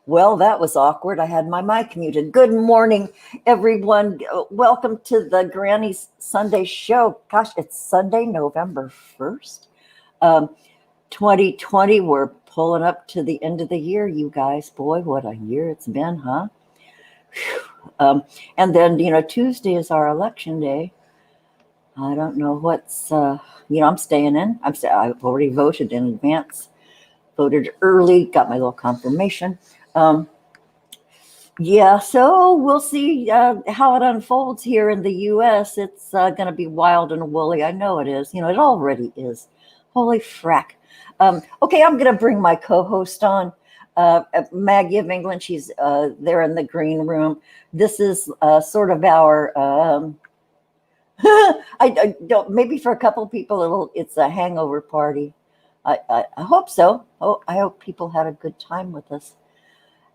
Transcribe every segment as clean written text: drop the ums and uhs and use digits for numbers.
Well, that was awkward. I had my mic muted. Good morning, everyone. Welcome to the Grannies Sunday show. Gosh, it's Sunday, November 1st. Um, 2020, we're pulling up to the end of the year, you guys. Boy, what a year it's been, huh? And then, Tuesday is our election day. I don't know I'm staying in. I've already voted in advance, voted early, got my little confirmation. Yeah, so we'll see how it unfolds here in the U.S. It's going to be wild and woolly. I know it is. It already is. Holy frack. Okay, I'm going to bring my co-host on, Maggie of England. She's there in the green room. This is sort of our. I don't. Maybe for a couple of people, it's a hangover party. I hope so. Oh, I hope people had a good time with us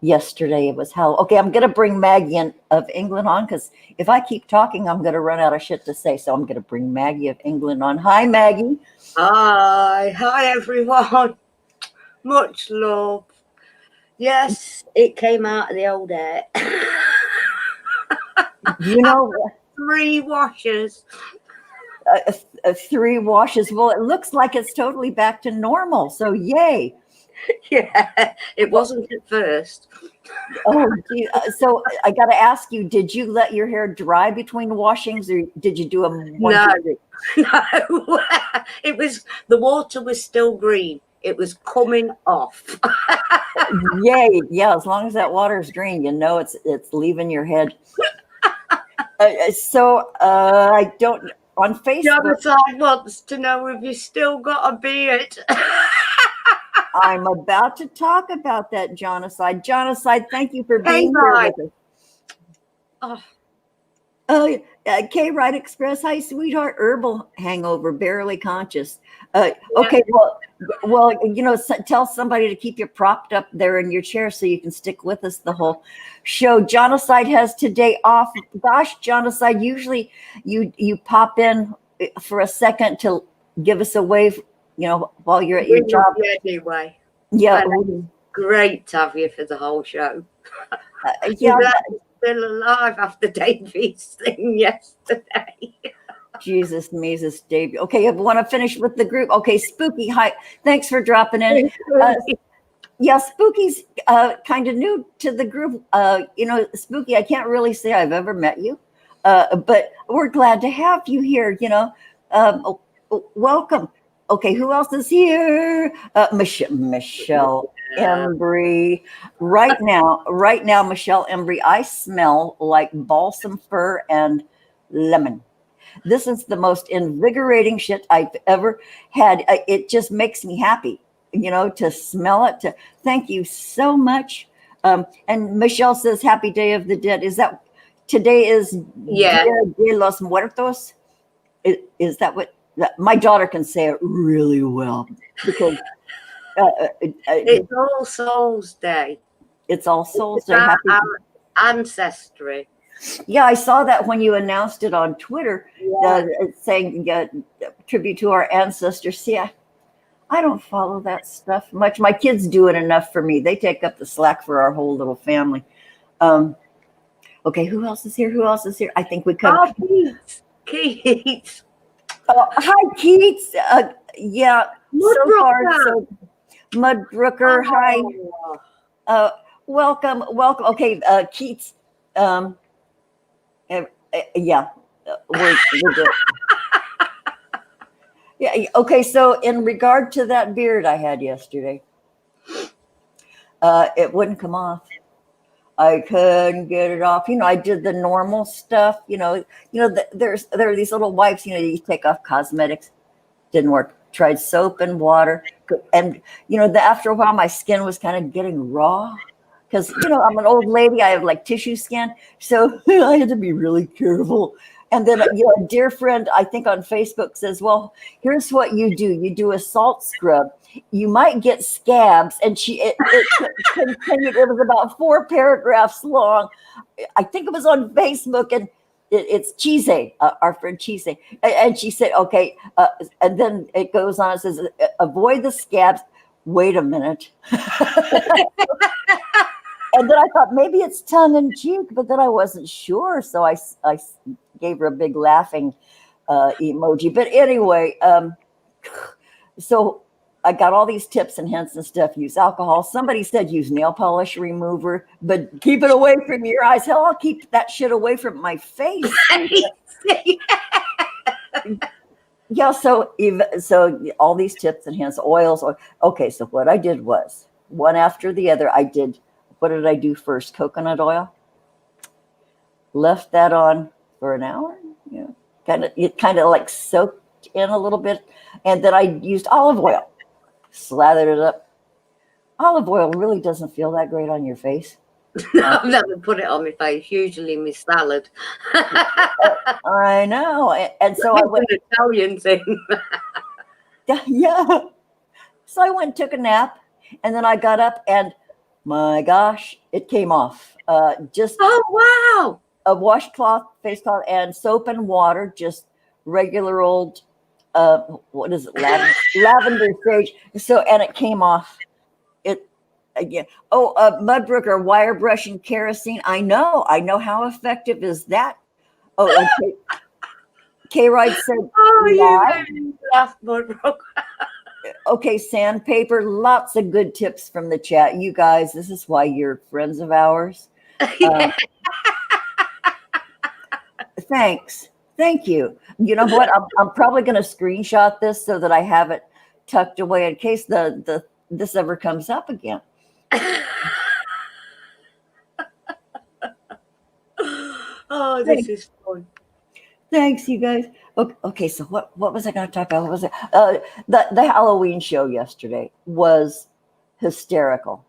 yesterday. It was hell. Okay, I'm going to bring Maggie of England on because if I keep talking, I'm going to run out of shit to say. So I'm going to bring Maggie of England on. Hi, Maggie. Hi everyone. Much love. Yes, it came out of the old air. You know, 3 washes. 3 washes. Well, it looks like it's totally back to normal. So yay. Yeah, it wasn't at first. Oh, so I got to ask you, did you let your hair dry between washings or did you do them one, No. 2, 3? No. The water was still green. It was coming off. Yay. Yeah, as long as that water is green, it's leaving your head. I don't, on Facebook. Jonathan wants to know if you still got a beard. I'm about to talk about that, Jonacide. Jonacide, thank you for being here with us. K-Ride Express, hi, sweetheart. Herbal hangover, barely conscious. Okay, well, tell somebody to keep you propped up there in your chair so you can stick with us the whole show. Jonacide has today off. Gosh, Jonacide, usually you pop in for a second to give us a wave, while you're at your job. Anyway. Yeah. Great to have you for the whole show. Yeah. Still alive after Davy's thing yesterday. Jesus, Mises, Dave. Okay, I want to finish with the group. Okay, Spooky, hi. Thanks for dropping in. Yeah, Spooky's kind of new to the group. Spooky, I can't really say I've ever met you, but we're glad to have you here. Welcome. Okay, who else is here? Michelle Embry. Right now, Michelle Embry, I smell like balsam fir and lemon. This is the most invigorating shit I've ever had. It just makes me happy, to smell it. Thank you so much. And Michelle says, Happy Day of the Dead. Is that today is Dia de los Muertos? Is that what? My daughter can say it really well because it's All Souls Day. It's All Souls Day. Happy our ancestry. Yeah, I saw that when you announced it on Twitter, saying tribute to our ancestors. See, I don't follow that stuff much. My kids do it enough for me. They take up the slack for our whole little family. Okay, who else is here? I think we covered. Keats. Hi, Keats. Yeah, Mudbrooker. Hi. Welcome. Okay, Keats. Yeah, we're good. Yeah. Okay. So, in regard to that beard I had yesterday, it wouldn't come off. I couldn't get it off. I did the normal stuff. There are these little wipes. You take off cosmetics. Didn't work. Tried soap and water, and after a while, my skin was kind of getting raw because I'm an old lady. I have like tissue skin, so I had to be really careful. And then a dear friend, I think on Facebook, says, "Well, here's what you do. You do a salt scrub. You might get scabs." And it continued. It was about 4 paragraphs long. I think it was on Facebook, and it's Chise, our friend Chise. And she said, okay. And then it goes on. It says, avoid the scabs. Wait a minute. And then I thought maybe it's tongue in cheek, but then I wasn't sure. So I gave her a big laughing emoji. But anyway, so I got all these tips and hints and stuff. Use alcohol. Somebody said use nail polish remover, but keep it away from your eyes. Hell, I'll keep that shit away from my face. Yeah. So all these tips and hints, oils. Okay. So what I did was one after the other. I did. What did I do first? Coconut oil. Left that on for an hour. Yeah. It kind of like soaked in a little bit, and then I used olive oil. Slathered it up. Olive oil really doesn't feel that great on your face. I've never put it on my face. Usually my salad. I know, and so I went. An Italian thing. Yeah. So I went and took a nap, and then I got up, and my gosh, it came off. Just wow! A washcloth, face cloth, and soap and water. Just regular old. What is it? Lavender sage. So, and it came off. It again. Oh, Mudbrook or wire brush and kerosene. I know how effective is that. Oh, okay. K-Ride said. Oh, you made me laugh, Mudbrook. Okay, sandpaper. Lots of good tips from the chat. You guys, this is why you're friends of ours. Thanks. Thank you. You know what? I'm probably going to screenshot this so that I have it tucked away in case this ever comes up again. Oh, this is fun. Thanks, you guys. Okay, so what was I going to talk about? What was it? The Halloween show yesterday was hysterical.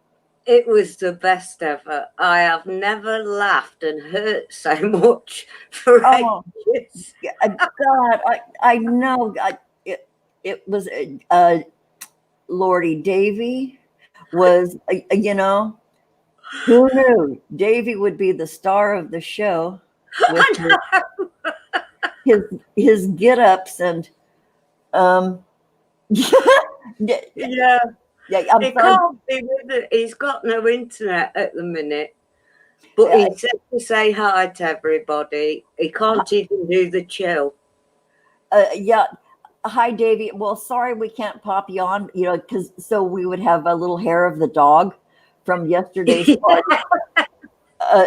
It was the best ever. I have never laughed and hurt so much for ages. God, I know. It was Lordy Davy was, who knew Davy would be the star of the show with his get-ups and yeah. Yeah, he can't be with it. He's got no internet at the minute. But he said to say hi to everybody. He can't even do the chill. Yeah. Hi, Davey. Well, sorry we can't pop you on, because so we would have a little hair of the dog from yesterday's party.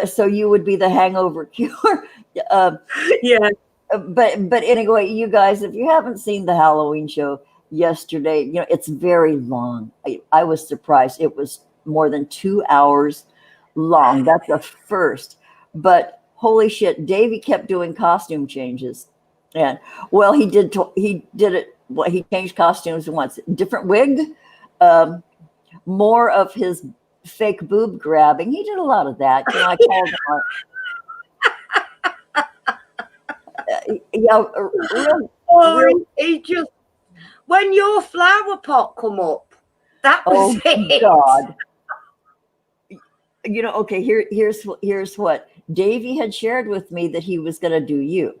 So you would be the hangover cure. Yeah. But anyway, you guys, if you haven't seen the Halloween show yesterday, it's very long. I was surprised. It was more than 2 hours long. That's a first. But holy shit, Davey kept doing costume changes. And well, he did it. Well, he changed costumes once. Different wig, more of his fake boob grabbing. He did a lot of that. I called him out. He just when your flower pot come up, that was it. God. Okay, here's what Davey had shared with me that he was going to do you.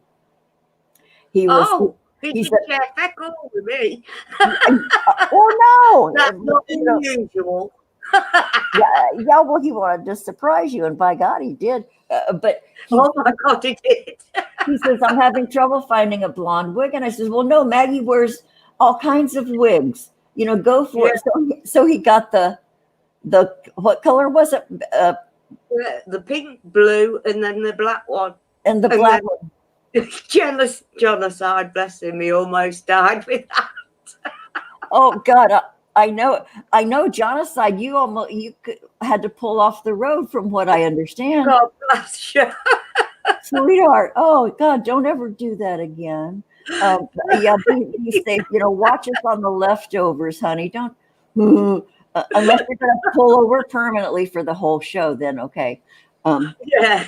He didn't share feckle with me. Oh no, that's not unusual. yeah. Well, he wanted to surprise you, and by God, he did. But oh my God, he did. He says, I'm having trouble finding a blonde wig, and I says, well, no, Maggie wears all kinds of wigs. Go for it. So he got the what color was it? The pink, blue, and then the black one. And the black one. Jealous Jonathan, bless him, he almost died with that. Oh God, I know, Jonathan, you had to pull off the road from what I understand. God bless you. Sweetheart, oh God, don't ever do that again. Yeah, be safe. Watch us on the leftovers, honey. Don't, unless you're going to pull over permanently for the whole show, then okay. Yeah,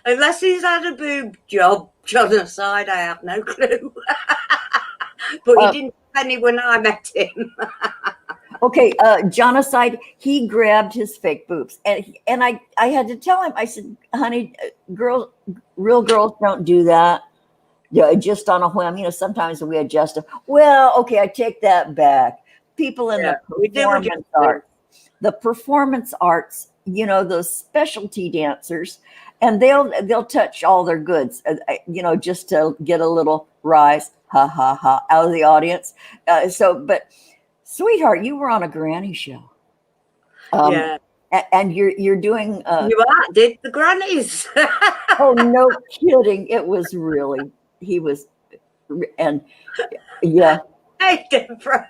unless he's had a boob job, John aside, I have no clue. But he didn't have any when I met him. Okay, John aside, he grabbed his fake boobs, and I had to tell him. I said, "Honey, real girls don't do that. Yeah, just on a whim. Sometimes we adjust them. Well, okay, I take that back. People in the performance arts those specialty dancers, and they'll touch all their goods, just to get a little rise, ha ha ha, out of the audience. But sweetheart, you were on a granny show. Yeah. And you're doing. You did the Grannies. Oh, no kidding! It was really he was, and yeah. Hey, Deborah.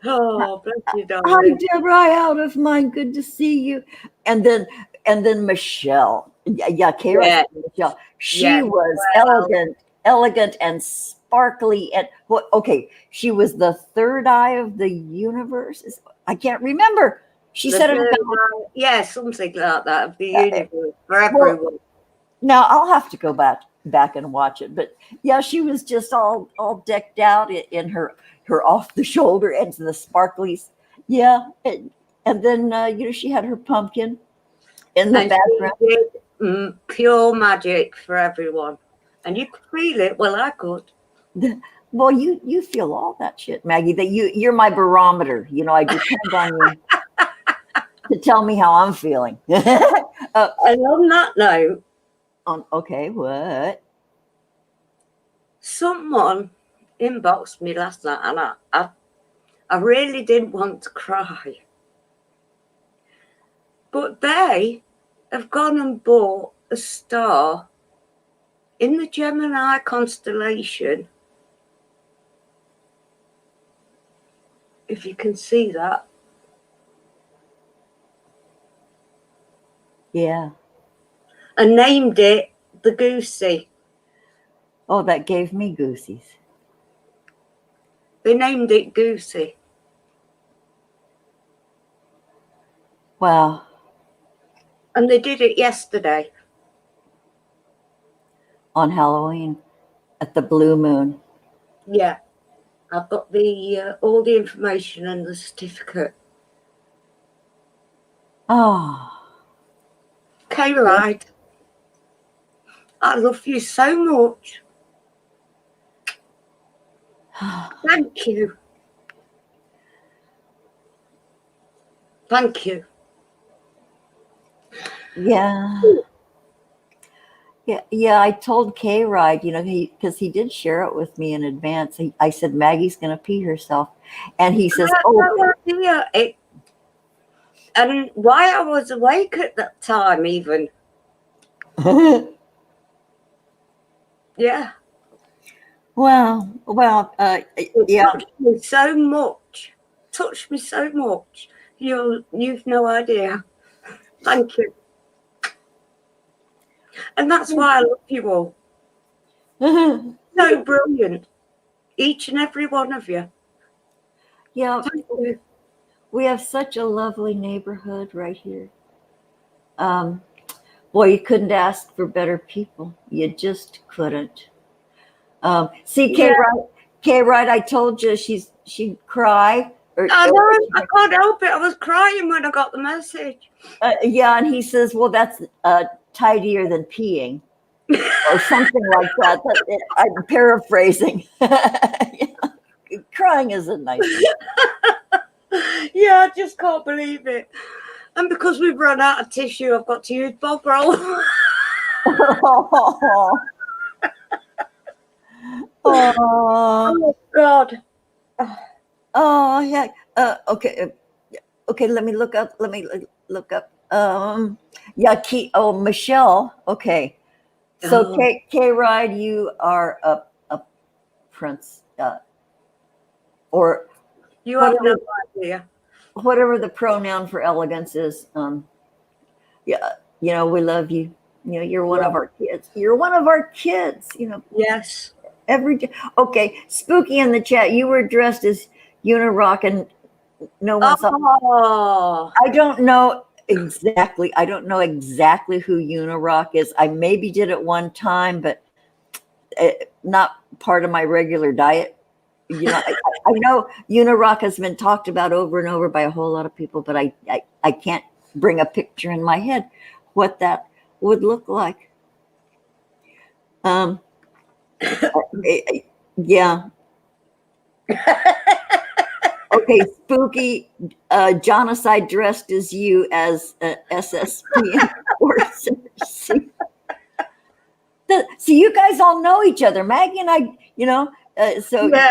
Oh, bless you, Hi, darling. Deborah, out of mine. Good to see you. And then Michelle. Yeah, Kara. Yeah. Michelle. She Yeah. was Well, elegant and sparkly. And well, okay, she was the third eye of the universe. I can't remember. She the said it. blue, yeah, something like that of the Uh, universe for well, everyone. now I'll have to go back and watch it. But yeah, she was just all decked out in her off the shoulder and the sparklies. Yeah, and then she had her pumpkin in the And background. she did pure magic for everyone. And you could feel it. Well, I could. Well, you feel all that shit, Maggie. That you're my barometer. I depend on you to tell me how I'm feeling. And on that note, Okay, what? someone inboxed me last night, and I really didn't want to cry. But they have gone and bought a star in the Gemini constellation. If you can see that. Yeah. And named it the Goosey. Oh, that gave me goosies. They named it Goosey. Wow. And they did it yesterday. On Halloween at the Blue Moon. Yeah. I've got the all the information and the certificate. Oh. Okay, right. I love you so much. Thank you. Thank you. Yeah. Yeah. I told K-Ride, because he did share it with me in advance. I said, Maggie's going to pee herself. And he says, I had no idea and why I was awake at that time even. Yeah. Well, yeah. Touched me so much. Touched me so much. You've no idea. Thank you. And that's why I love you all. So brilliant. Each and every one of you. Yeah. Thank you. We have such a lovely neighborhood right here. Boy, you couldn't ask for better people. You just couldn't. See, Yeah. K-Ride, I told you she'd cry. I know, I can't help it. I was crying when I got the message. Yeah, and he says, well, that's tidier than peeing. Or something like that. I'm paraphrasing. Yeah. Crying is a nice thing. Yeah, I just can't believe it. And because we've run out of tissue, I've got to use bog roll. Oh God. Oh yeah. Okay. Okay. Let me look up. Yeah. Michelle. Okay. So K-Ride, you are a prince, or You have whatever, no idea. whatever the pronoun for elegance is. Yeah. We love you. You're one of our kids. You're one of our kids. Yes. Every day. Okay. Spooky in the chat. You were dressed as Unirock, and no one saw. Oh. I don't know exactly. I don't know exactly who Unirock is. I maybe did it one time, but not part of my regular diet. I know Unirock has been talked about over and over by a whole lot of people, but I can't bring a picture in my head what that would look like. Yeah. Okay, Spooky, Jonocide dressed as you as SSP enforcer. See, you guys all know each other. Maggie and I, so Yeah.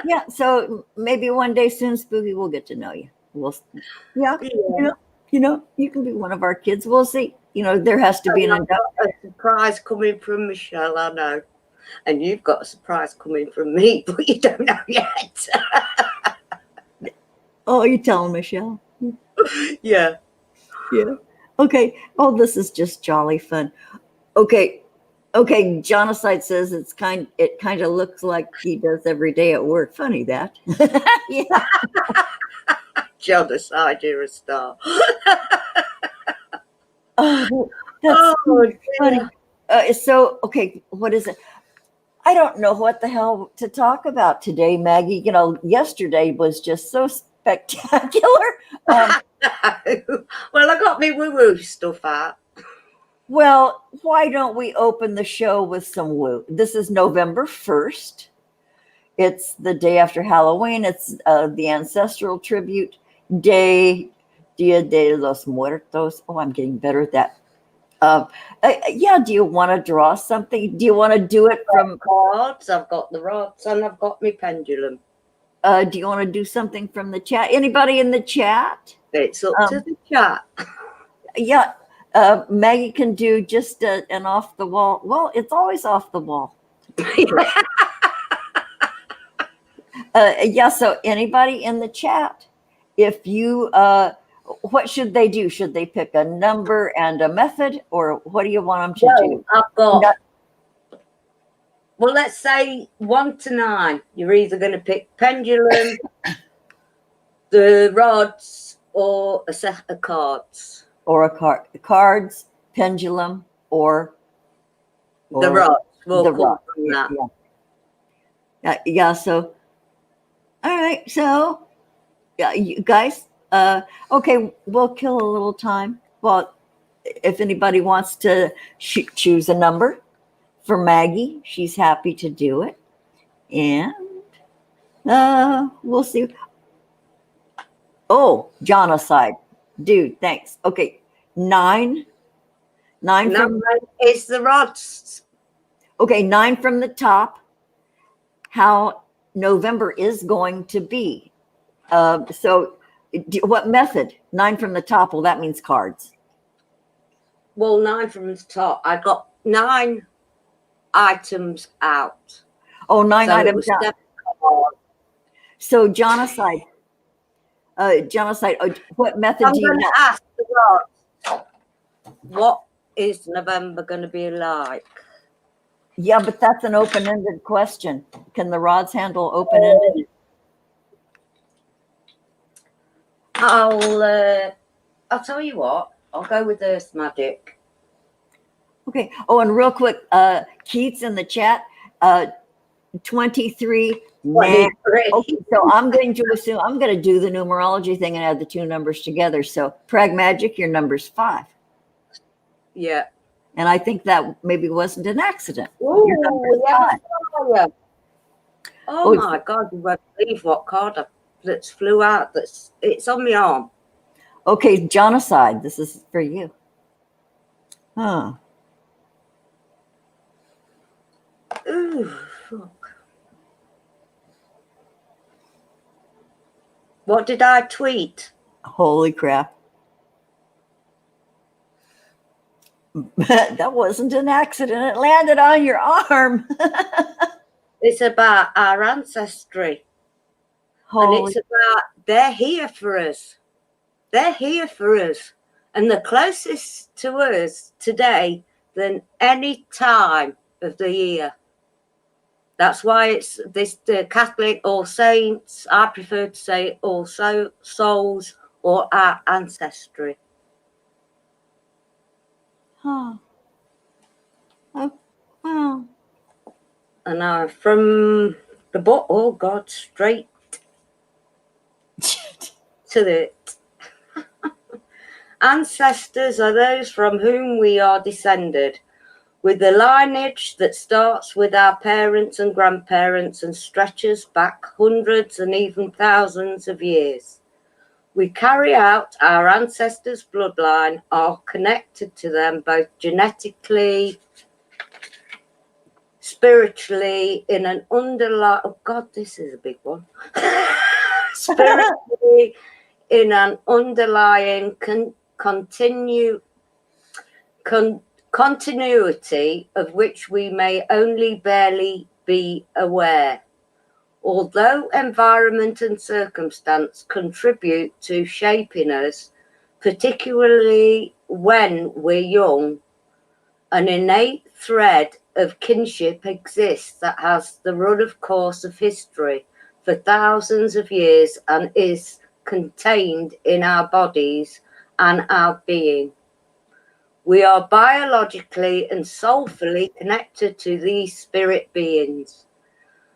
yeah, so maybe one day soon, Spooky, we'll get to know you. Yeah, Yeah. you can be one of our kids. We'll see. There has to be an And I've induction. got a surprise coming from Michelle, I know. And you've got a surprise coming from me, but you don't know yet. Oh, you telling Michelle? Yeah. Yeah. Okay. Oh, this is just jolly fun. Okay. Okay. Jonocide says it kind of looks like he does every day at work. Funny that. Yeah. Genocide, you're a star. Oh, that's Oh, funny. dear. So, okay, what is it? I don't know what the hell to talk about today, Maggie. Yesterday was just so spectacular. Well, I got me woo-woo stuff out. Well, why don't we open the show with some woo? This is November 1st. It's the day after Halloween. It's the ancestral tribute day, Dia de los Muertos. Oh, I'm getting better at that. Yeah, do you want to draw something? Do you want to do it from Cards, I've got the rods, and I've got my pendulum. do you want to do something from the chat? Anybody in the chat? It's up to the chat. Yeah, Maggie can do just an off the wall. Well, it's always off the wall. Yeah, so anybody in the chat, if you, what should they do? Should they pick a number and a method, or what do you want them to do? I've got, well, let's say 1 to 9. You're either going to pick pendulum, the rods, or a set of cards. Or cards, pendulum, or the rods. We'll the come rod. from that. Yeah. So, all right. So, yeah, you guys. Okay, we'll kill a little time. Well, if anybody wants to choose a number for Maggie, she's happy to do it, and we'll see. Oh, genocide, dude. Thanks. Okay, 9. 9 No, from. it's the rods. Okay, 9 from the top. How November is going to be. So, what method? 9 from the top. Well, that means cards. Well, 9 from the top. I got 9 items out. Oh, 9 So it items was out. 7 cards. So, genocide. What method I'm do you going to want? ask the rods, what is November going to be like? Yeah, but that's an open-ended question. Can the rods handle open-ended? I'll tell you what. I'll go with Earth Magic. Okay. Oh, and real quick, Keith's in the chat. 23. Okay, so I'm going to assume I'm going to do the numerology thing and add the two numbers together. So Pragmagic, your number's 5. Yeah. And I think that maybe wasn't an accident. Ooh, Your number's yeah. 5. Oh my God, you won't believe what card that's flew out. It's on my arm. Okay, genocide. This is for you. Huh. Ooh, fuck. What did I tweet? Holy crap. That wasn't an accident. It landed on your arm. It's about our ancestry. Holy. And it's about they're here for us. They're here for us. And they're closest to us today than any time of the year. That's why it's the Catholic All Saints. I prefer to say All Souls or our ancestry. Huh. Oh, wow. And from the book, oh God, straight to it. Ancestors are those from whom we are descended. with a lineage that starts with our parents and grandparents and stretches back hundreds and even thousands of years. We carry out our ancestors' bloodline, are connected to them both genetically, spiritually, in an underlying, oh God, this is a big one. Spiritually, in an underlying continuity of which we may only barely be aware. Although environment and circumstance contribute to shaping us, particularly when we're young, an innate thread of kinship exists that has the run of course of history for thousands of years and is contained in our bodies and our being. We are biologically and soulfully connected to these spirit beings.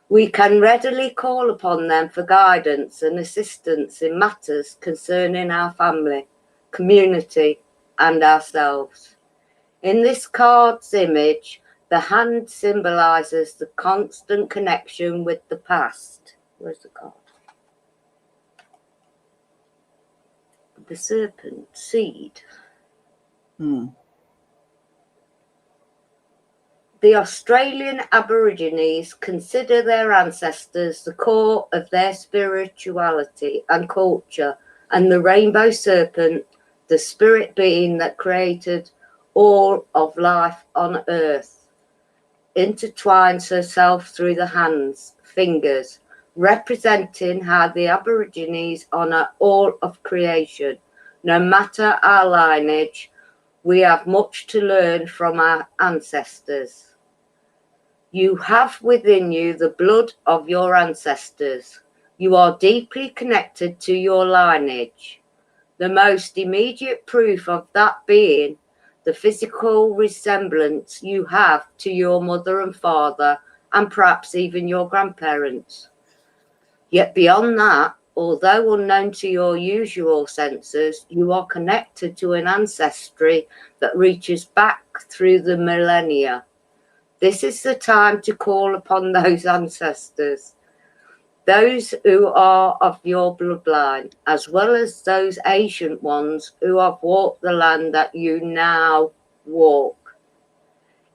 We can readily call upon them for guidance and assistance in matters concerning our family, community, and ourselves. In this card's image, the hand symbolizes the constant connection with the past. Where's the card? The serpent seed. The Australian Aborigines consider their ancestors the core of their spirituality and culture, and the rainbow serpent, the spirit being that created all of life on earth, intertwines herself through the hands, fingers, representing how the Aborigines honour all of creation. No matter our lineage, we have much to learn from our ancestors. You have within you the blood of your ancestors. You are deeply connected to your lineage. The most immediate proof of that being the physical resemblance you have to your mother and father, and perhaps even your grandparents. Yet beyond that, although unknown to your usual senses, you are connected to an ancestry that reaches back through the millennia. This is the time to call upon those ancestors, those who are of your bloodline, as well as those ancient ones who have walked the land that you now walk.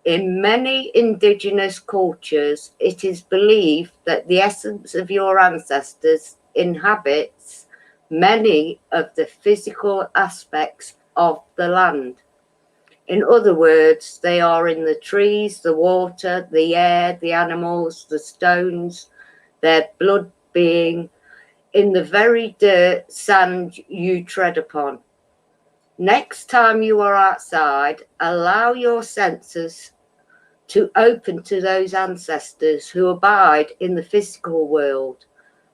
In many indigenous cultures, it is believed that the essence of your ancestors inhabits many of the physical aspects of the land. In other words, they are in the trees, the water, the air, the animals, the stones, their blood being in the very dirt, sand you tread upon. Next time you are outside, allow your senses to open to those ancestors who abide in the physical world,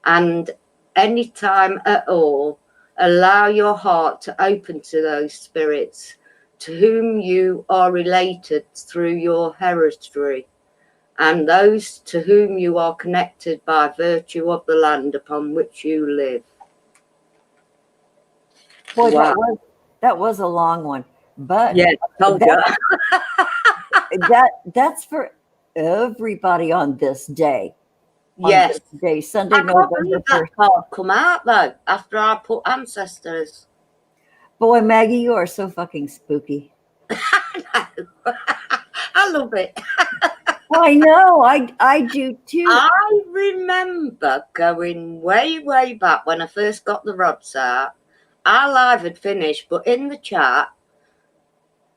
and any time at all, allow your heart to open to those spirits to whom you are related through your heredity, and those to whom you are connected by virtue of the land upon which you live. Boy, Wow. that was a long one, but Yeah, told you. that's for everybody on this day. Yes. On this day, Sunday, I can't November believe 1st. that card come out though after I put ancestors. Boy, Maggie, you are so fucking spooky. I love it. I know, I do too. I remember going way, way back when I first got the rods out. Our live had finished, but in the chat,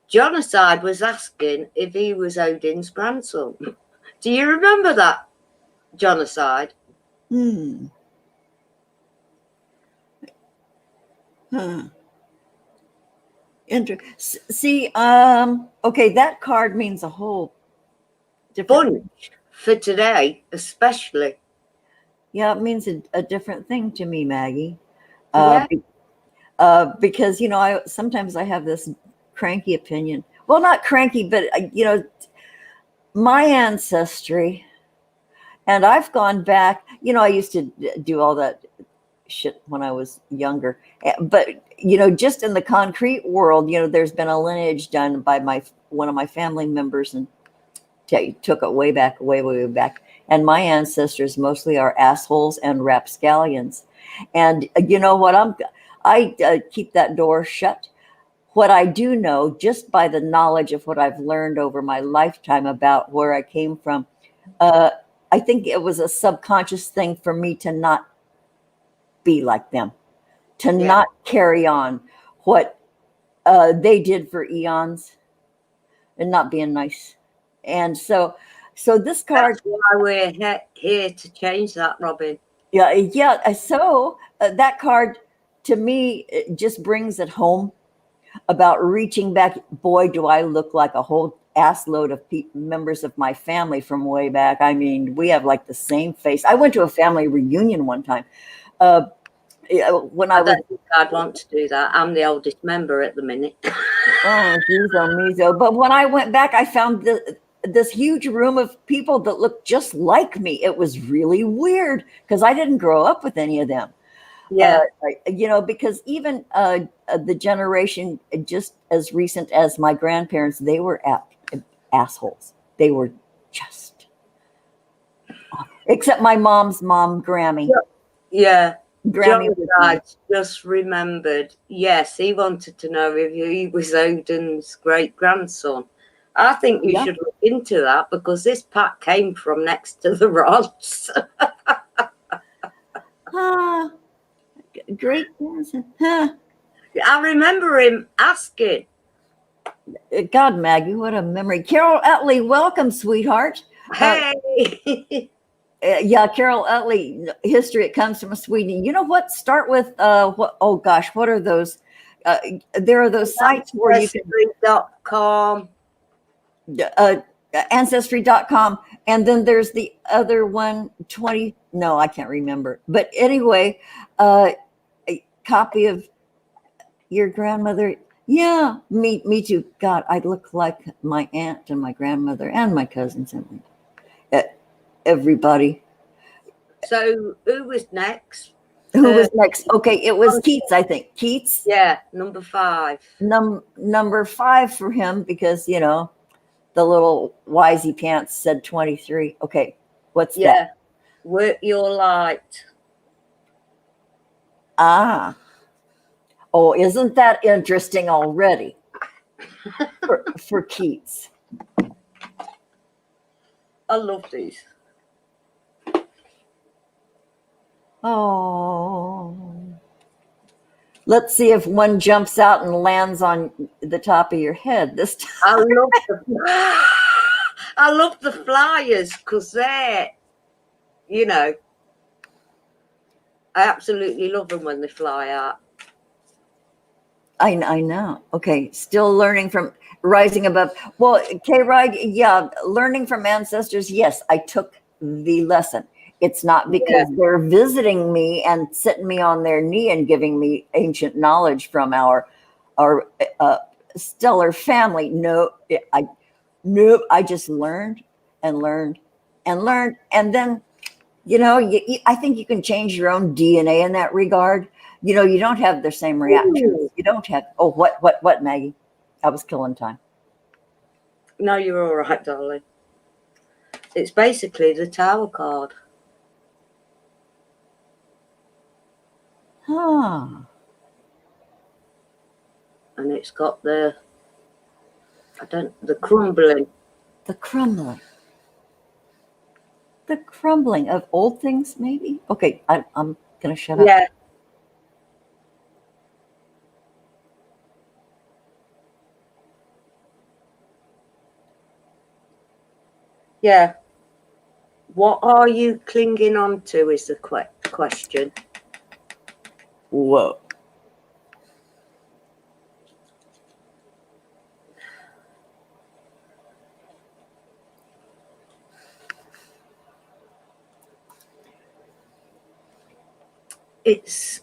Jonocide was asking if he was Odin's grandson. Do you remember that, Jonocide? Huh. See, okay, that card means a whole different bunch for today, especially. Yeah, it means a different thing to me, Maggie. Yeah. Because I sometimes I have this cranky opinion. Well, not cranky, but my ancestry, and I've gone back. I used to do all that shit when I was younger, but just in the concrete world, there's been a lineage done by one of my family members, and took it way back, way back. And my ancestors mostly are assholes and rapscallions. And you know what? I keep that door shut. What I do know, just by the knowledge of what I've learned over my lifetime about where I came from, uh, I think it was a subconscious thing for me to not be like them, to Yeah. not carry on what they did for eons and not being nice. And so this card, That's why we're here to change that, Robin. yeah, yeah. So that card to me it just brings it home about reaching back. Boy, do I look like a whole ass load of members of my family from way back. I mean, we have like the same face. I went to a family reunion one time. Uh, when I I was don't think I'd want to do that. I'm the oldest member at the minute. Oh, geez, oh, meso. But when I went back, I found this huge room of people that looked just like me. It was really weird because I didn't grow up with any of them. Yeah. Because even the generation just as recent as my grandparents, they were assholes. They were just, except my mom's mom, Grammy. Yeah. Grammy John was I nice. just remembered. Yes, he wanted to know if he was Odin's great grandson. I think you Yeah. should look into that because this pack came from next to the rods. Ah, great. Huh. I remember him asking. God, Maggie, what a memory. Carol Utley, welcome, sweetheart. Uh, Hey. yeah, Carol Utley, history, it comes from Sweden. You know what? Start with, oh gosh, what are those? Uh, there are those sites where you can, Ancestry.com. uh, ancestry.com. And then there's the other one, 20, no, I can't remember. But anyway, a copy of your grandmother. Yeah, me too. God, I look like my aunt and my grandmother and my cousins and everybody. So who was next? Who was next? Okay, it was Um, Keats, I think. Keats, yeah, number 5. number 5 for him because, the little wisey pants said 23. Okay, what's that? Yeah, work your light. Ah, oh, isn't that interesting already for Keats? I love these. Oh, let's see if one jumps out and lands on the top of your head this time. I love the I love the flyers because they're, I absolutely love them when they fly out. I know. Okay, still learning from rising above. Well, K Ride, yeah, learning from ancestors. Yes, I took the lesson. It's not because they're visiting me and sitting me on their knee and giving me ancient knowledge from our stellar family. No, nope. I just learned and learned and learned, and then I think you can change your own DNA in that regard. You don't have the same reactions. Ooh. You don't have, oh, what, Maggie? I was killing time. No, you're all right, darling. It's basically the Tower card. Ah, And it's got the crumbling. the crumbling. The crumbling of old things, maybe? Okay, I'm going to shut up. Yeah. Yeah. What are you clinging on to is the question. Whoa. It's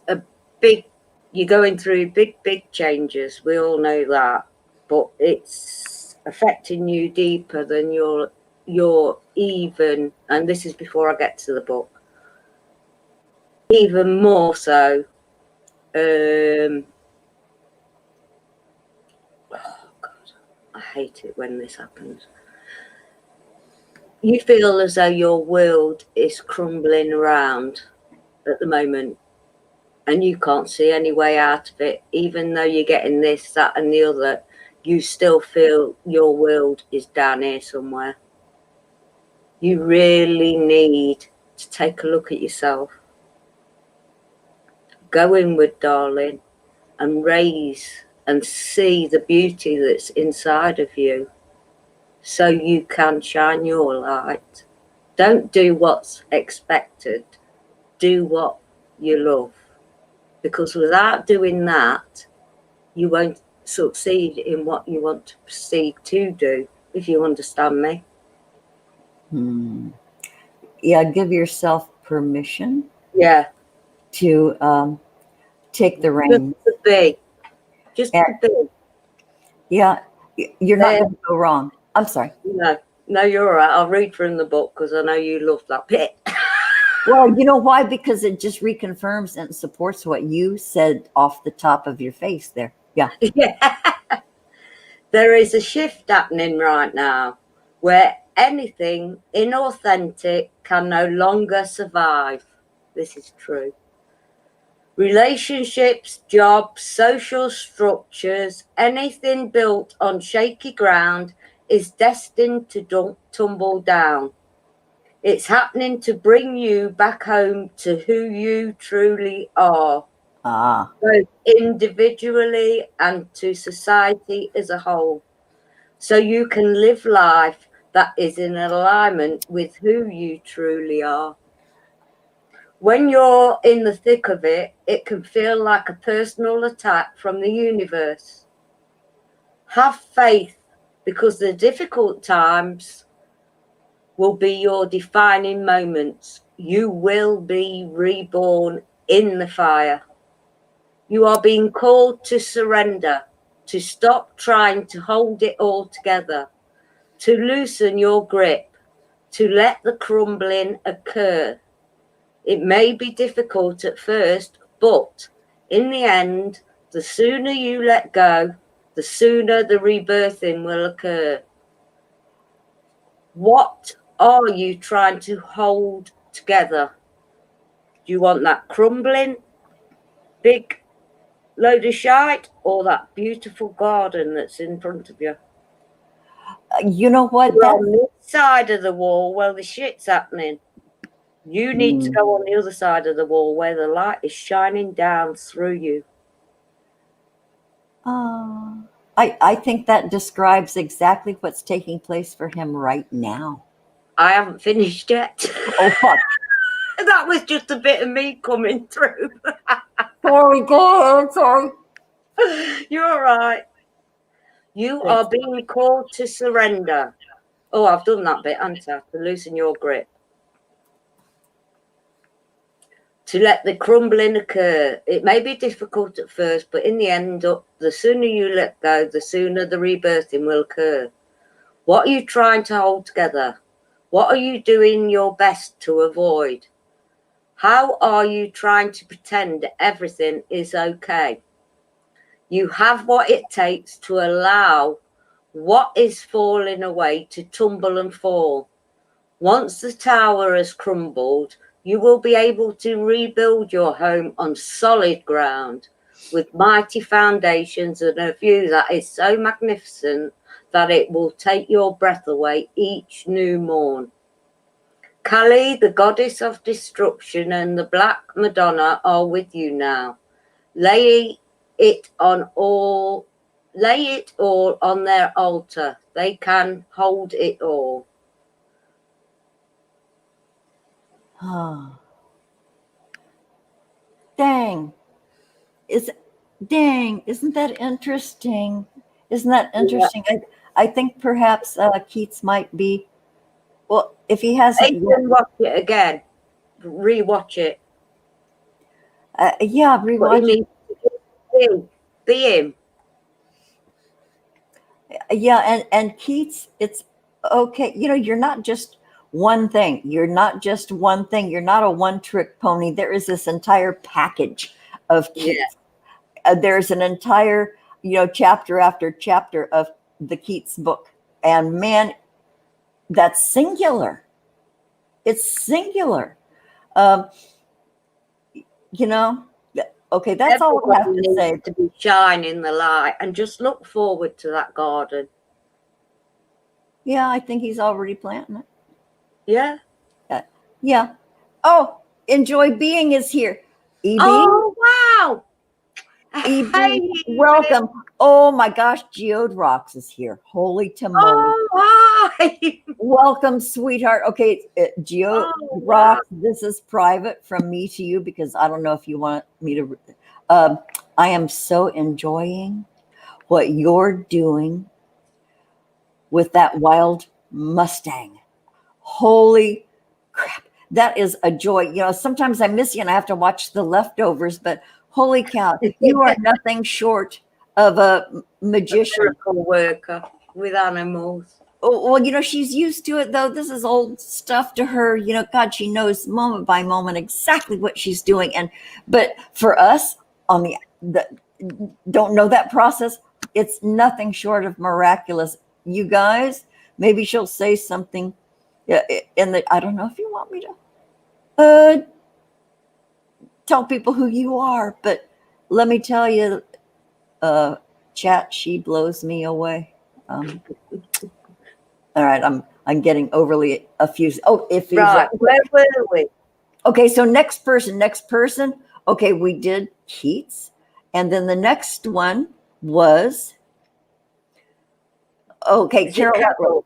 you're going through big changes. We all know that, but it's affecting you deeper than you're even, and this is before I get to the book, even more so. Oh God, I hate it when this happens. You feel as though your world is crumbling around at the moment and you can't see any way out of it, even though you're getting this, that, and the other. You still feel your world is down here somewhere. You really need to take a look at yourself. Go inward, darling, and raise and see the beauty that's inside of you so you can shine your light. Don't do what's expected. Do what you love. Because without doing that, you won't succeed in what you want to proceed to do, if you understand me. Yeah, give yourself permission Yeah. to take the reins. Just to be. Just And, to be. yeah, you're not There. going to go wrong. I'm sorry. No, you're all right. I'll read from the book because I know you love that bit. Well, you know why? Because it just reconfirms and supports what you said off the top of your face there. Yeah. Yeah. There is a shift happening right now where anything inauthentic can no longer survive. This is true. Relationships, jobs, social structures, anything built on shaky ground is destined to tumble down. It's happening to bring you back home to who you truly are, both individually and to society as a whole, so you can live life that is in alignment with who you truly are. When you're in the thick of it, it can feel like a personal attack from the universe. Have faith, because the difficult times will be your defining moments. You will be reborn in the fire. You are being called to surrender, to stop trying to hold it all together, to loosen your grip, to let the crumbling occur. It may be difficult at first, but in the end, the sooner you let go, the sooner the rebirthing will occur. What are you trying to hold together? Do you want that crumbling, big load of shite, or that beautiful garden that's in front of you? You know what? You're on this side of the wall where the shit's happening. You need to go on the other side of the wall where the light is shining down through you. I think that describes exactly what's taking place for him right now. I haven't finished yet. Oh, fuck. That was just a bit of me coming through. Sorry, go ahead. Sorry. You're all right. You are being called to surrender. Oh, I've done that bit, haven't I? To loosen your grip. To let the crumbling occur. It may be difficult at first, but in the end, the sooner you let go, the sooner the rebirthing will occur. What are you trying to hold together? What are you doing your best to avoid? How are you trying to pretend everything is okay? You have what it takes to allow what is falling away to tumble and fall. Once the tower has crumbled, you will be able to rebuild your home on solid ground with mighty foundations and a view that is so magnificent that it will take your breath away each new morn. Kali, the goddess of destruction, and the Black Madonna are with you now. Lay it all on their altar. They can hold it all. Dang. Isn't that interesting? Isn't that interesting? I think perhaps Keats might be, well, if he hasn't You yet, can watch it again. Rewatch it. yeah, What he rewatch. means be him. Yeah, and Keats, it's okay. You know, you're not just one thing. You're not just one thing. You're not a one-trick pony. There is this entire package of Yeah. Keats. There's an entire, chapter after chapter of the Keats book. And man, That's singular. It's singular. Um, you know, okay, that's all I have Everybody to say. needs to be shining the light and just look forward to that garden. Yeah, I think he's already planting it. Yeah. Yeah. Oh, Enjoy Being is here. EB, Oh, wow. EB, Hey, welcome. Oh my gosh, Geode Rocks is here. Holy tamale. oh, hi. Welcome, sweetheart. Okay, Geode Oh, wow. Rocks, this is private from me to you because I don't know if you want me to. I am so enjoying what you're doing with that wild Mustang. Holy crap. That is a joy. You know, sometimes I miss you and I have to watch The Leftovers, but holy cow, you are nothing short of a magician. Miracle worker with animals. Oh, well, you know, she's used to it though. This is old stuff to her. You know, God, she knows moment by moment exactly what she's doing. But for us on the don't know that process, it's nothing short of miraculous. You guys, maybe she'll say something. Yeah, I don't know if you want me to tell people who you are, but let me tell you, chat, she blows me away. All right, I'm getting overly effused. Oh, if he's Right, where were we? okay, so next person. Okay, we did Keats, and then the next one was okay, Is it Carol Utley. Carol?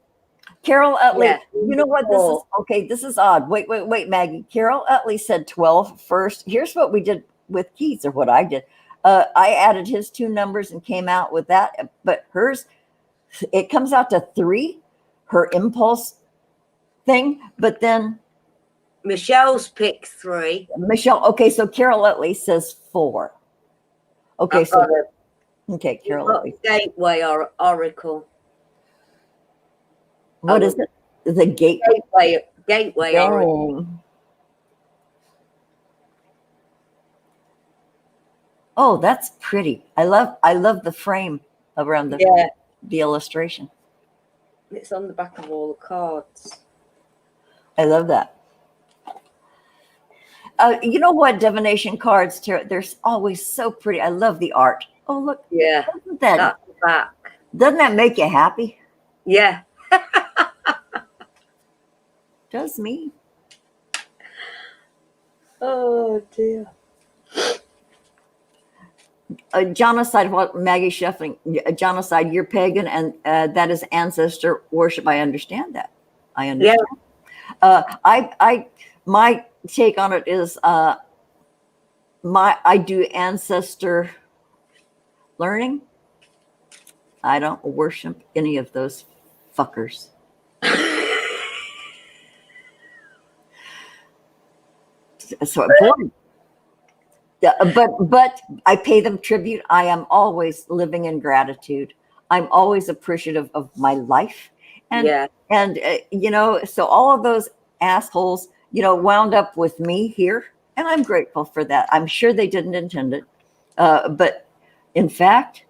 Carol Utley. Yeah. You know what this is? Okay, this is odd. Wait, Maggie. Carol Utley said 12 first. Here's what we did with Keats, or what I did. I added his two numbers and came out with that, but hers, it comes out to 3, her impulse thing, but then Michelle's picked 3. Michelle, okay, so Carol Utley says 4. Okay, I've got okay, Carol got Utley. Gateway or Oracle. What is it? The gateway. Gateway Oracle. Oh, that's pretty. I love the frame around the illustration. It's on the back of all the cards. I love that. You know what? Divination cards, they're always so pretty. I love the art. Oh, look. Yeah. That's the back. Doesn't that make you happy? Yeah. Does me. Oh, dear. Genocide, what Maggie Shuffling, genocide, you're pagan, and that is ancestor worship. I understand that. I understand. Yeah. My take on it is I do ancestor learning. I don't worship any of those fuckers. So boy, but I pay them tribute. I am always living in gratitude. I'm always appreciative of my life, and you know, so all of those assholes, you know, wound up with me here, and I'm grateful for that. I'm sure they didn't intend it, but in fact,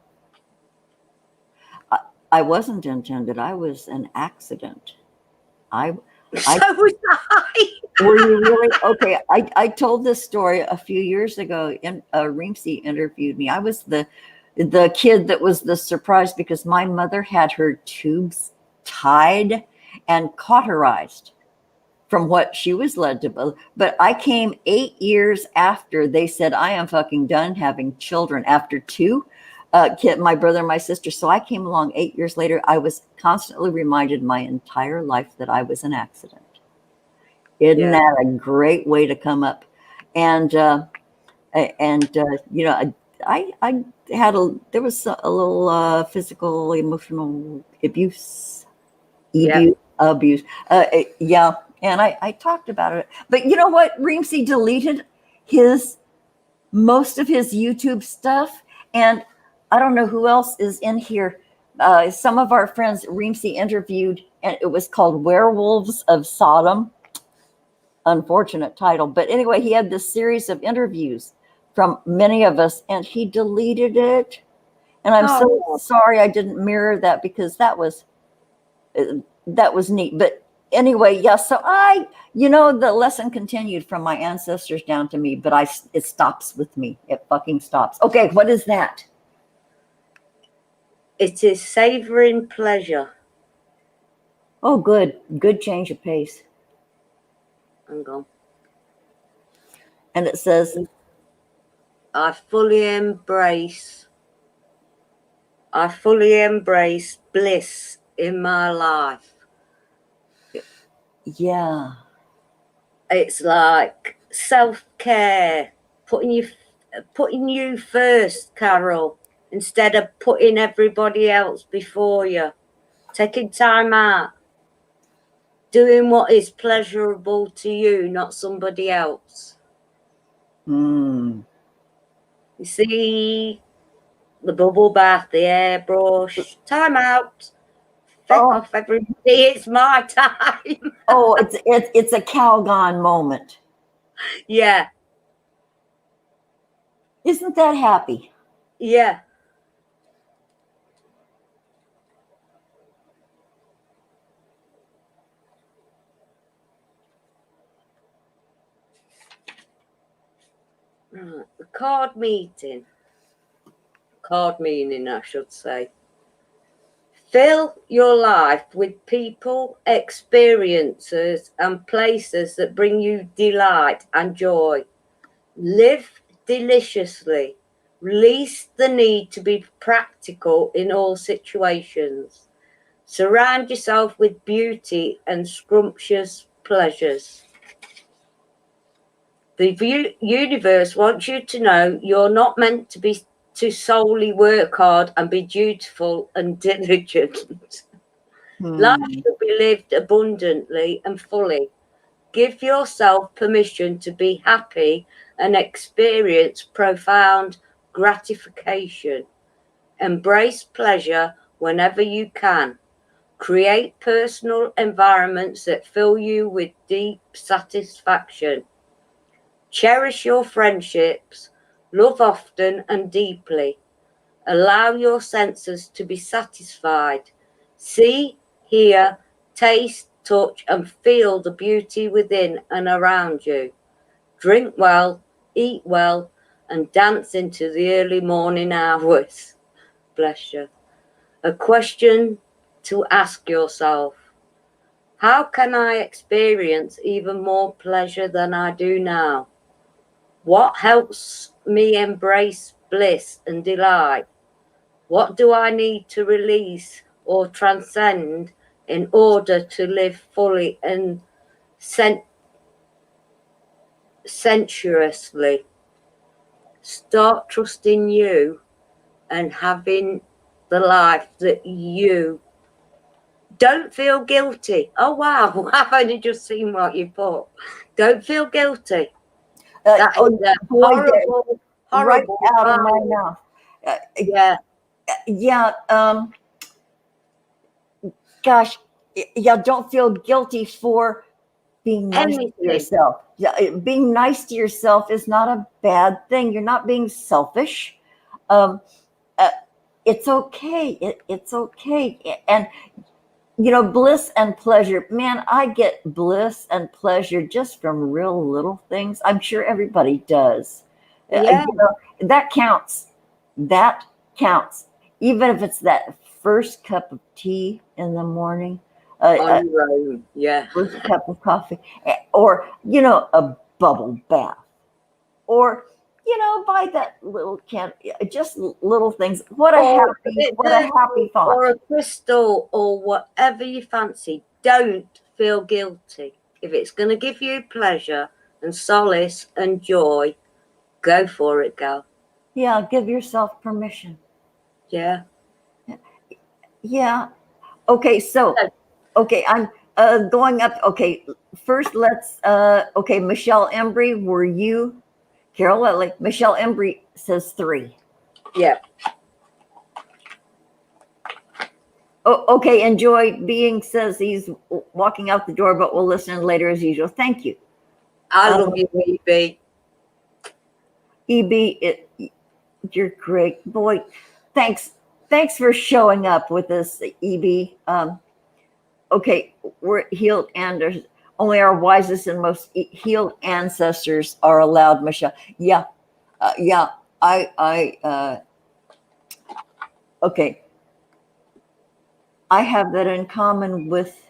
I wasn't intended. I was an accident. So was I. Were you really? Okay, I told this story a few years ago. Reemsy interviewed me. I was the kid that was the surprise because my mother had her tubes tied and cauterized from what she was led to believe. But I came 8 years after they said, I am fucking done having children after 2. My brother and my sister. So I came along 8 years later. I was constantly reminded my entire life that I was an accident. Isn't that a great way to come up? And you know, I had there was a little physical, emotional abuse. Yeah. And I talked about it. But you know what? Reemsy deleted most of his YouTube stuff. And I don't know who else is in here. Some of our friends Reemsy interviewed, and it was called Werewolves of Sodom. Unfortunate title. But anyway, he had this series of interviews from many of us, and he deleted it. And I'm so sorry I didn't mirror that because that was neat. But Anyway, yeah. So the lesson continued from my ancestors down to me, but it stops with me. It fucking stops. Okay, what is that? It is savouring pleasure. Oh, good change of pace. Hang on. And it says, I fully embrace bliss in my life. yeah, It's like self-care, putting you first, Carol, instead of putting everybody else before you. Taking time out, doing what is pleasurable to you, not somebody else. mm. You see, the bubble bath, the airbrush, time out. Feck Oh, off, everybody, it's my time. oh, it's a Calgon moment. Yeah, Isn't that happy? yeah. Right, the card meaning, I should say. Fill your life with people, experiences, and places that bring you delight and joy. Live deliciously. Release the need to be practical in all situations. Surround yourself with beauty and scrumptious pleasures. The universe wants you to know you're not meant to solely work hard and be dutiful and diligent. Life Hmm. should be lived abundantly and fully. Give yourself permission to be happy and experience profound gratification. Embrace pleasure whenever you can. Create personal environments that fill you with deep satisfaction. Cherish your friendships. Love often and deeply. Allow your senses to be satisfied. See, hear, taste, touch, and feel the beauty within and around you. Drink well, eat well, and dance into the early morning hours. Bless you. A question to ask yourself: how can I experience even more pleasure than I do now? What helps me embrace bliss and delight? What do I need to release or transcend in order to live fully and sensuously? Start trusting you and having the life that you don't feel guilty. Oh, wow. I've only just seen what you put. Don't feel guilty. That is a Boy, horrible, right horrible out of my vibe. mouth. Yeah, Yeah. Gosh. Yeah. Don't feel guilty for being nice to anything. yourself. Yeah, being nice to yourself is not a bad thing. You're not being selfish. Um, uh, it's okay. It's okay. And bliss and pleasure. Man, I get bliss and pleasure just from real little things. I'm sure everybody does. Yeah, That counts. That counts. Even if it's that first cup of tea in the morning, on your own. Yeah. first cup of coffee, or a bubble bath, or buy that little can. Just little things. Or What a happy or thought. a crystal or whatever you fancy. Don't feel guilty. If it's going to give you pleasure and solace and joy, go for it, girl. Yeah, give yourself permission. Yeah. Yeah. Okay, so okay, I'm going up. Okay, first let's okay, Michelle Embry, were you Carol Lilly? Michelle Embry says 3. Yeah. Oh, okay, enjoy being says he's walking out the door, but we'll listen later as usual. Thank you. I love you, baby. You're great. Boy, thanks for showing up with us, EB. Okay, we're healed and only our wisest and most healed ancestors are allowed, Michelle. Yeah, yeah. Okay. I have that in common with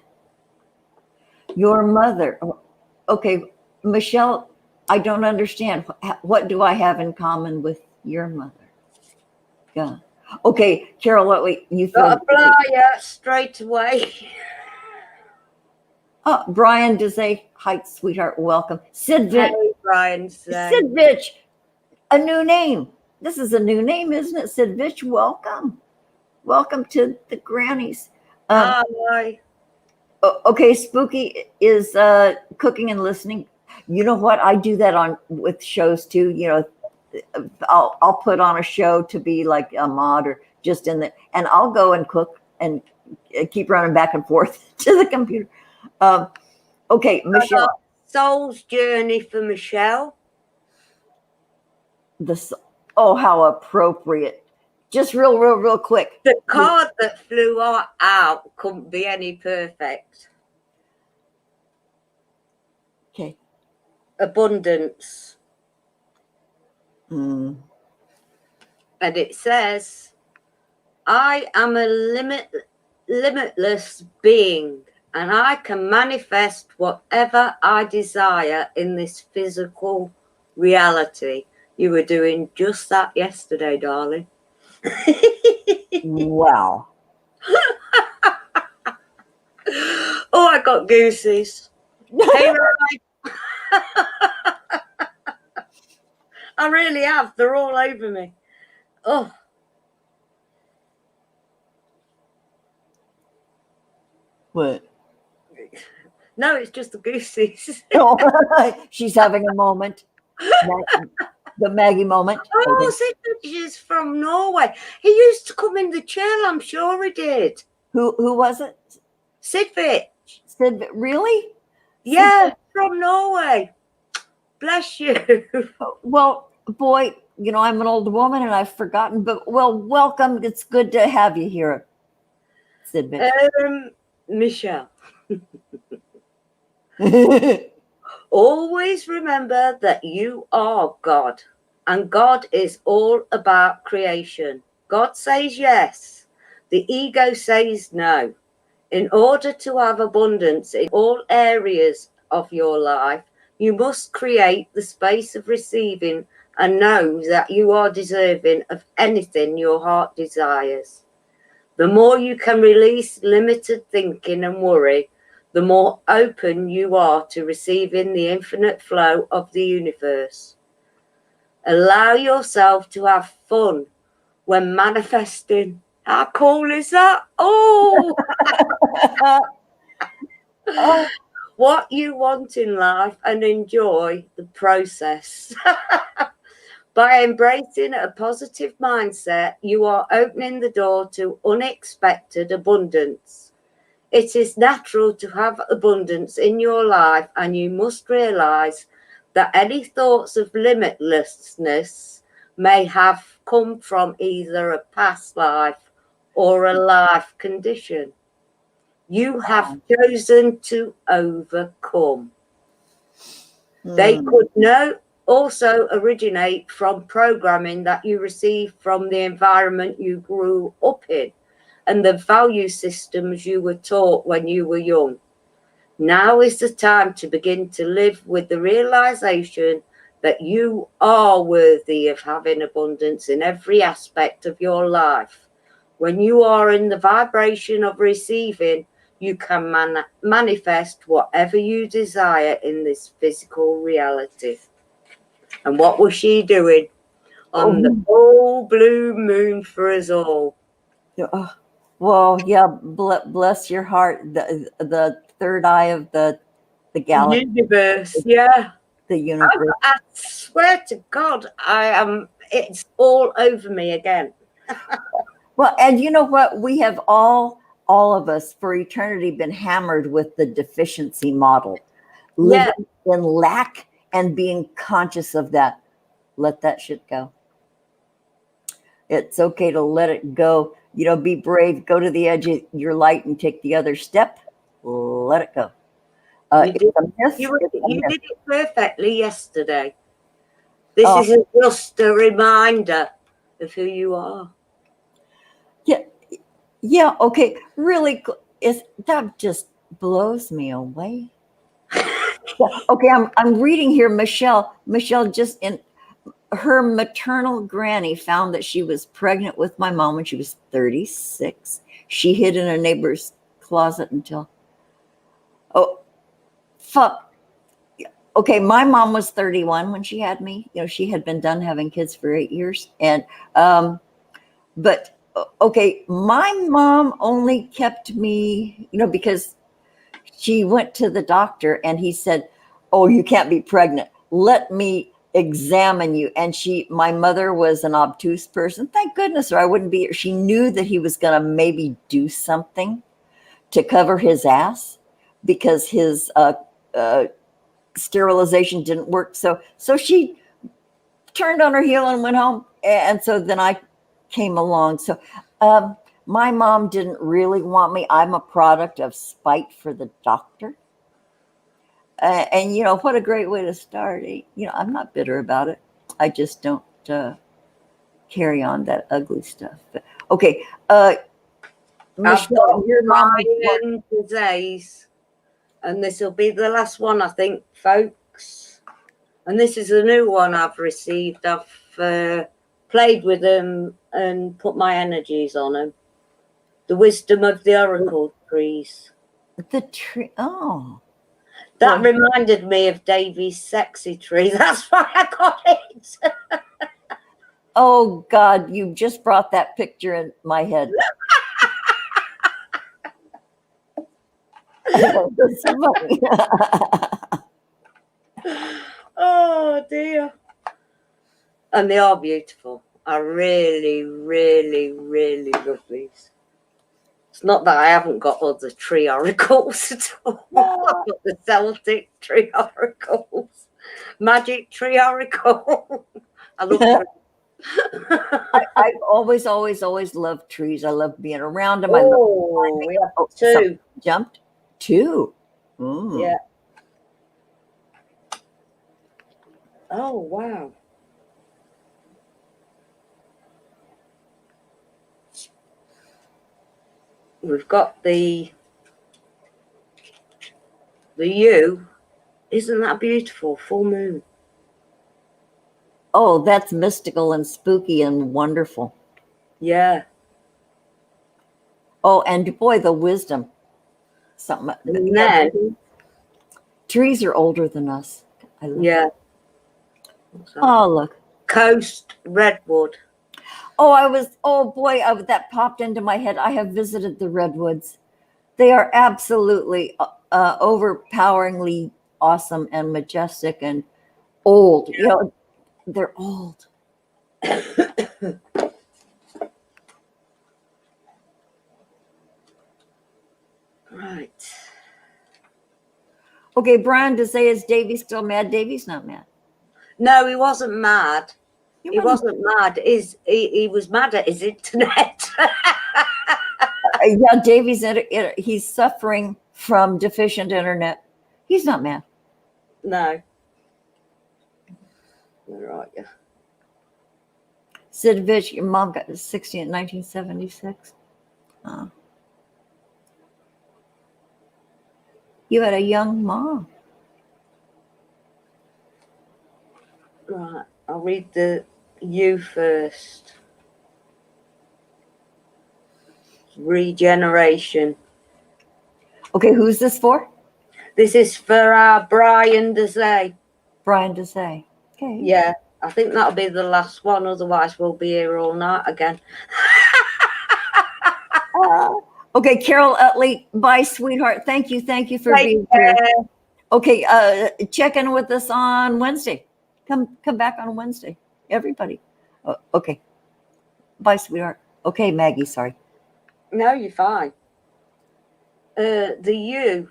your mother. Okay, Michelle, I don't understand. What do I have in common with your mother? Yeah. Okay, Carol, wait, you Got feel a flyer straight away. Oh, Brian Desay, hi, sweetheart, welcome. Hey, Brian. Sid Vitch, a new name. This is a new name, isn't it? Sid Vitch, welcome. Welcome to the Grannies. Hi. Okay, Spooky is cooking and listening. You know what? I do that on with shows too. You know, I'll put on a show to be like a mod or just in the, and I'll go and cook and keep running back and forth to the computer. Okay, Michelle. Soul's Journey for Michelle. This. Oh, how appropriate. Just real quick. The card that flew out couldn't be any perfect. Okay. Abundance. Mm. And it says, I am a limitless being, and I can manifest whatever I desire in this physical reality. You were doing just that yesterday, darling. Wow. Oh, I got goosies. Hey, Ryan. I really have. They're all over me. Oh. What? No, it's just the goosies. She's having a moment. The Maggie moment. Oh, Sid is from Norway. He used to come in the chill, I'm sure he did. Who was it? Sid Fitch. Sid, really? Yeah, from Norway. Bless you. Well, boy, you know, I'm an old woman and I've forgotten, but well, welcome. It's good to have you here, Sid. Michelle. Always remember that you are God, and God is all about creation. God says yes, the ego says no. In order to have abundance in all areas of your life, you must create the space of receiving and know that you are deserving of anything your heart desires. The more you can release limited thinking and worry, the more open you are to receiving the infinite flow of the universe. Allow yourself to have fun when manifesting. How cool is that? Oh! What you want in life and enjoy the process. By embracing a positive mindset, you are opening the door to unexpected abundance. It is natural to have abundance in your life, and you must realize that any thoughts of limitlessness may have come from either a past life or a life condition. You have chosen to overcome. They could also originate from programming that you received from the environment you grew up in and the value systems you were taught when you were young. Now is the time to begin to live with the realization that you are worthy of having abundance in every aspect of your life. When you are in the vibration of receiving, you can manifest whatever you desire in this physical reality. And what was she doing on the full blue moon for us all? Well, yeah, bless your heart. The third eye of the galaxy. Universe, yeah. The universe. I swear to God, it's all over me again. Well, and you know what? We have all of us for eternity been hammered with the deficiency model, living in lack and being conscious of that. Let that shit go. It's okay to let it go. You know, be brave, go to the edge of your light and take the other step. let it go. You did, It's a myth. you It's a myth. did it perfectly yesterday. This Oh. is just a reminder of who you are. Yeah, yeah. Okay, really. That just blows me away. Yeah, okay, I'm reading here. Michelle just in her maternal granny found that she was pregnant with my mom when she was 36. She hid in a neighbor's closet until, oh, fuck. Okay, my mom was 31 when she had me. You know, she had been done having kids for 8 years. And, but okay, my mom only kept me, you know, because she went to the doctor and he said, "Oh, you can't be pregnant. Let me examine you." And my mother was an obtuse person. Thank goodness, or I wouldn't be here. She knew that he was going to maybe do something to cover his ass because his sterilization didn't work. So she turned on her heel and went home. And so then I came along. So my mom didn't really want me. I'm a product of spite for the doctor. And you know, what a great way to start. You know, I'm not bitter about it. I just don't carry on that ugly stuff. But, okay, I've Michelle, got your mom was Brian today's, and this will be the last one, I think, folks. And this is a new one I've received. I've played with them and put my energies on them. The wisdom of the oracle trees. the tree. Oh, That well, reminded me of Davy's sexy tree. That's why I got it. oh God, you just brought that picture in my head. That's so funny. Oh dear. And they are beautiful. I really, really, really love these. It's not that I haven't got other tree oracles at all. I've got the Celtic tree oracles, magic tree oracle. I love trees. I've always loved trees. I love being around them. I love Oh, we have something two. jumped. Two. Mm. Yeah. Oh, wow. We've got the U. Isn't that beautiful? Full moon. Oh, that's mystical and spooky and wonderful. Yeah. Oh, and boy, the wisdom. Something. And Yeah, then, trees are older than us. I love yeah. that. Oh, look. Coast redwood. Oh boy, that popped into my head. I have visited the redwoods. They are absolutely overpoweringly awesome and majestic and old. You know, they're old. Right. Okay, Brian to say, is Davy still mad? Davy's not mad. No, he wasn't mad. He He wasn't mad. He was mad at his internet. Yeah, Davy's he's suffering from deficient internet. He's not mad. No. Where are you? Sid Vich, your mom got 60 in 1976. You had a young mom. Right. I'll read the U first. Regeneration. Okay, who's this for? This is for our Brian to say. Brian to say. Okay. Yeah, I think that'll be the last one. Otherwise, we'll be here all night again. Okay, Carol Utley, bye, sweetheart. Thank you for being here. Okay, check in with us on Wednesday. Come back on Wednesday, everybody. Okay, bye, sweetheart. Okay, Maggie, sorry. No, you're fine. The U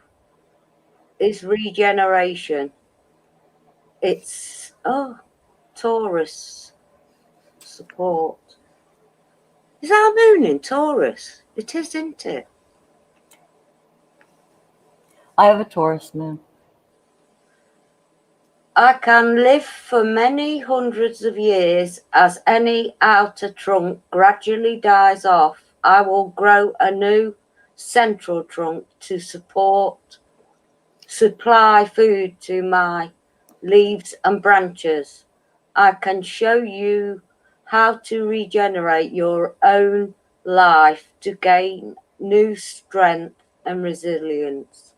is regeneration. It's Taurus support. Is our moon in Taurus? It is, isn't it? I have a Taurus moon. I can live for many hundreds of years. As any outer trunk gradually dies off, I will grow a new central trunk to supply food to my leaves and branches. I can show you how to regenerate your own life to gain new strength and resilience.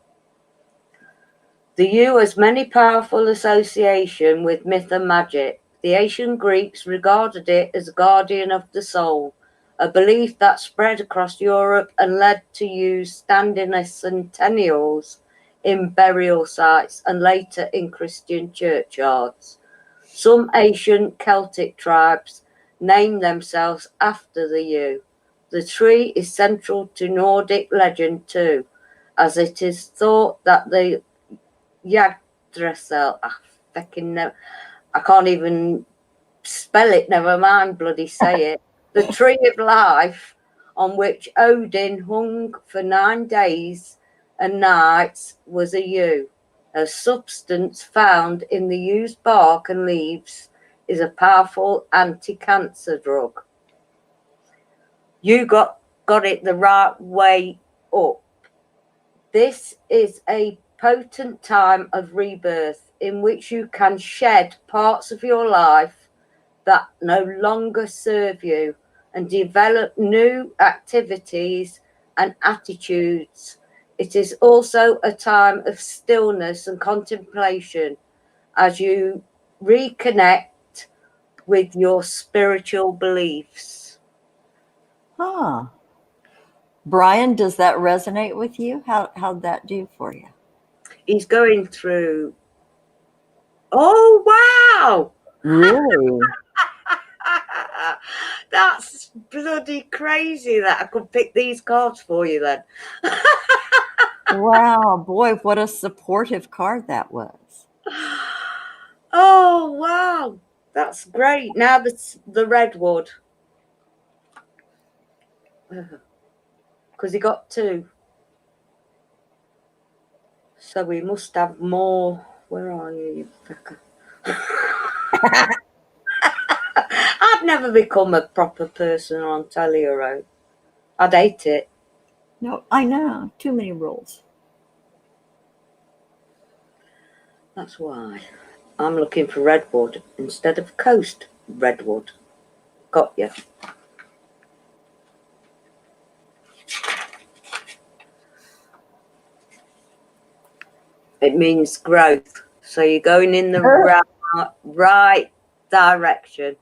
The yew has many powerful association with myth and magic. The ancient Greeks regarded it as a guardian of the soul, a belief that spread across Europe and led to yews standing as centennials in burial sites and later in Christian churchyards. Some ancient Celtic tribes named themselves after the yew. The tree is central to Nordic legend too, as it is thought that the Yggdrasil. I can't even spell it, never mind bloody say it. The tree of life on which Odin hung for 9 days and nights was a yew. A substance found in the yew's bark and leaves is a powerful anti-cancer drug. You got it the right way up. This is a potent time of rebirth in which you can shed parts of your life that no longer serve you and develop new activities and attitudes. It is also a time of stillness and contemplation as you reconnect with your spiritual beliefs. Huh. Brian, does that resonate with you? How'd that do for you? He's going through. Oh, wow! Really? That's bloody crazy that I could pick these cards for you then. Wow, boy, what a supportive card that was. Oh, wow. That's great. Now the redwood. Because he got 2. So we must have more. Where are you fucker? I'd never become a proper person on telly, right? I'd hate it. No, I know. Too many rules. That's why I'm looking for redwood instead of coast redwood. Got you. It means growth. So you're going in the right direction.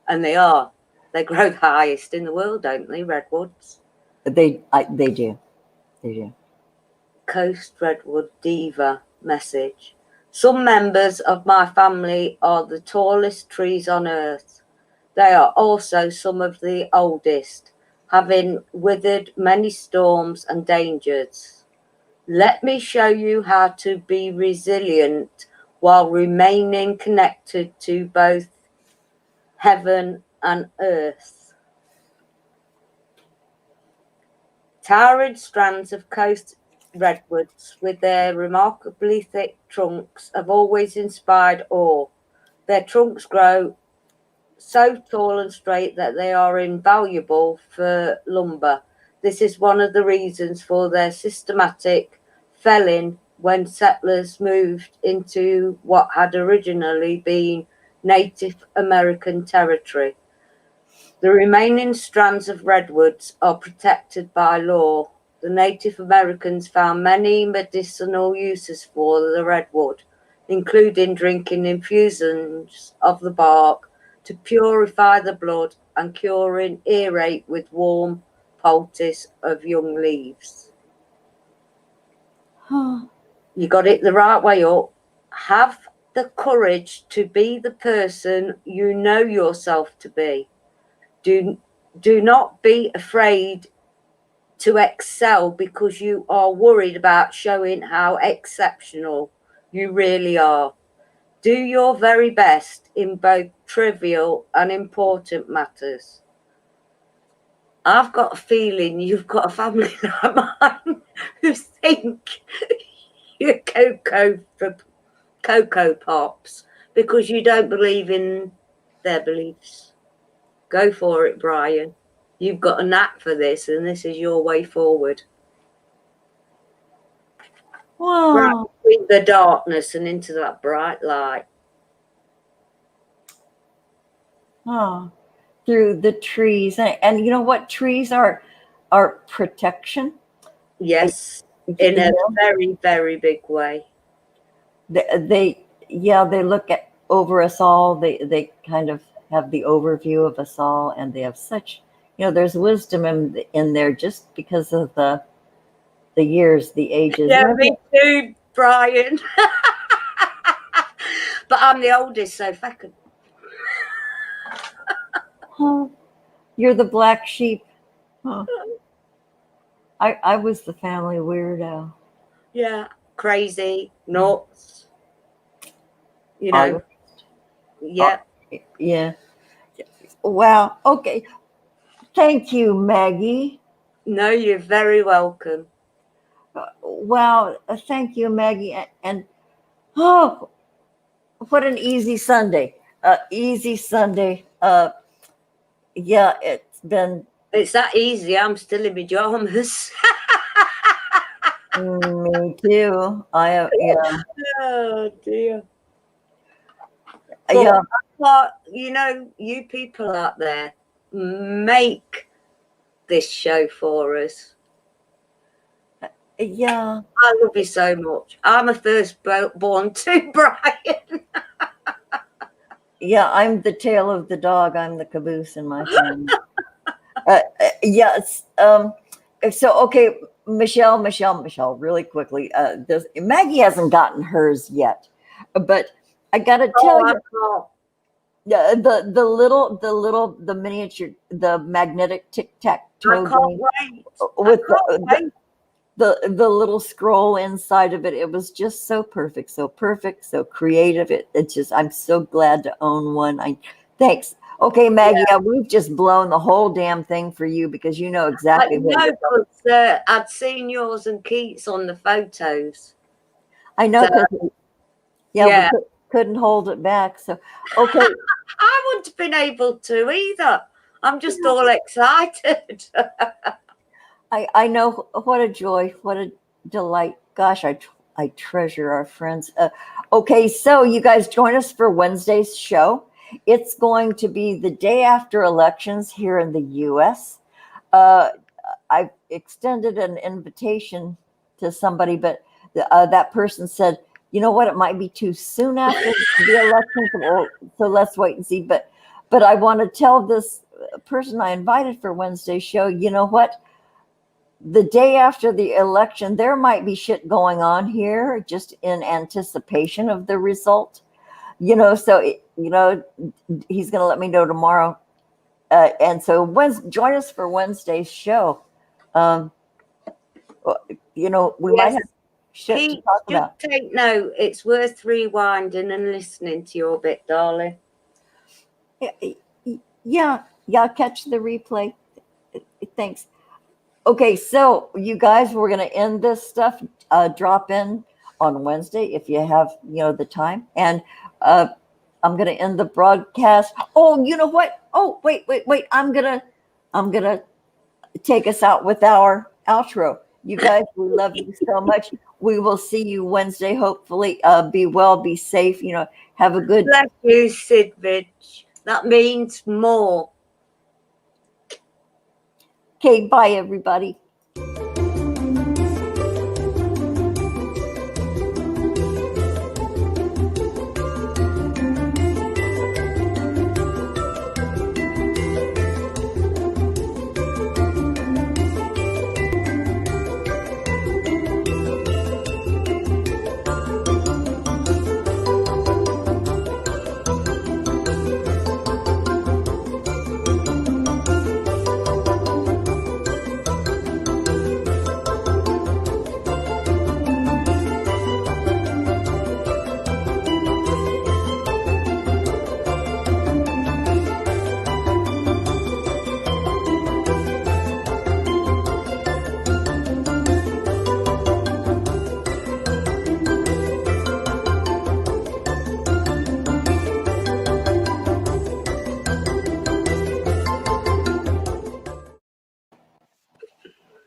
And they are. They grow the highest in the world, don't they, redwoods? They do. They do. Coast redwood diva message. Some members of my family are the tallest trees on earth. They are also some of the oldest, having weathered many storms and dangers. Let me show you how to be resilient while remaining connected to both heaven and earth. Towering strands of coast redwoods with their remarkably thick trunks have always inspired awe. Their trunks grow so tall and straight that they are invaluable for lumber. This is one of the reasons for their systematic felling when settlers moved into what had originally been Native American territory. The remaining strands of redwoods are protected by law. The Native Americans found many medicinal uses for the redwood, including drinking infusions of the bark to purify the blood and curing earache with warm poultice of young leaves. You got it the right way up. Have the courage to be the person you know yourself to be. Do not be afraid to excel because you are worried about showing how exceptional you really are. Do your very best in both trivial and important matters. I've got a feeling you've got a family like mine who think your cocoa pops because you don't believe in their beliefs. Go for it, Brian. You've got a knack for this, and this is your way forward. Wow. Right between the darkness and into that bright light. Oh, through the trees. And you know what? Trees are protection. Yes, You in a know, very, very big way. they look at over us all. They kind of have the overview of us all, and they have such, there's wisdom in there just because of the years, the ages. Yeah, me too, Brian. But I'm the oldest, so fucking. Oh, you're the black sheep. Huh. I was the family weirdo. Yeah, crazy, nuts. You I know, yeah. Yeah. Wow. Okay. Thank you, Maggie. No, you're very welcome. Wow. Thank you, Maggie. And oh, what an easy Sunday. Easy Sunday. Yeah, it's been It's that easy. I'm still in pajamas. me too. Yeah. Oh dear. Yeah. But you people out there make this show for us. Yeah. I love you so much. I'm a firstborn too, Brian. Yeah. I'm the tail of the dog. I'm the caboose in my family. Yes. So, okay, Michelle, really quickly. Maggie hasn't gotten hers yet, but I got to tell you, the miniature, the magnetic tic tac toe I can't game wait. with the little scroll inside of it. It was just so perfect, so creative. It's just, I'm so glad to own one. Thanks. Okay, Maggie, we've just blown the whole damn thing for you because you know exactly what you're doing. Because I'd seen yours and Keith's on the photos. I know, because Yeah. we couldn't hold it back. So, okay. I wouldn't have been able to either. I'm just all excited. I know, what a joy, what a delight. Gosh, I treasure our friends. Okay, so you guys join us for Wednesday's show. It's going to be the day after elections here in the U.S. I've extended an invitation to somebody, but that person said, you know what, it might be too soon after the election, so let's wait and see. But I want to tell this person I invited for Wednesday's show, you know what? The day after the election, there might be shit going on here just in anticipation of the result. So, he's going to let me know tomorrow. And so join us for Wednesday's show. We might have shit to talk about. Take note. It's worth rewinding and listening to your bit, darling. Yeah, catch the replay. Thanks. Okay, so you guys, we're going to end this stuff. Drop in on Wednesday if you have, the time. And I'm going to end the broadcast. Oh, you know what? Oh, wait. I'm going to take us out with our outro. You guys, we love you so much. We will see you Wednesday, hopefully. Be well, be safe, have a good. Bless you, Sidvich. That means more. Okay, bye, everybody.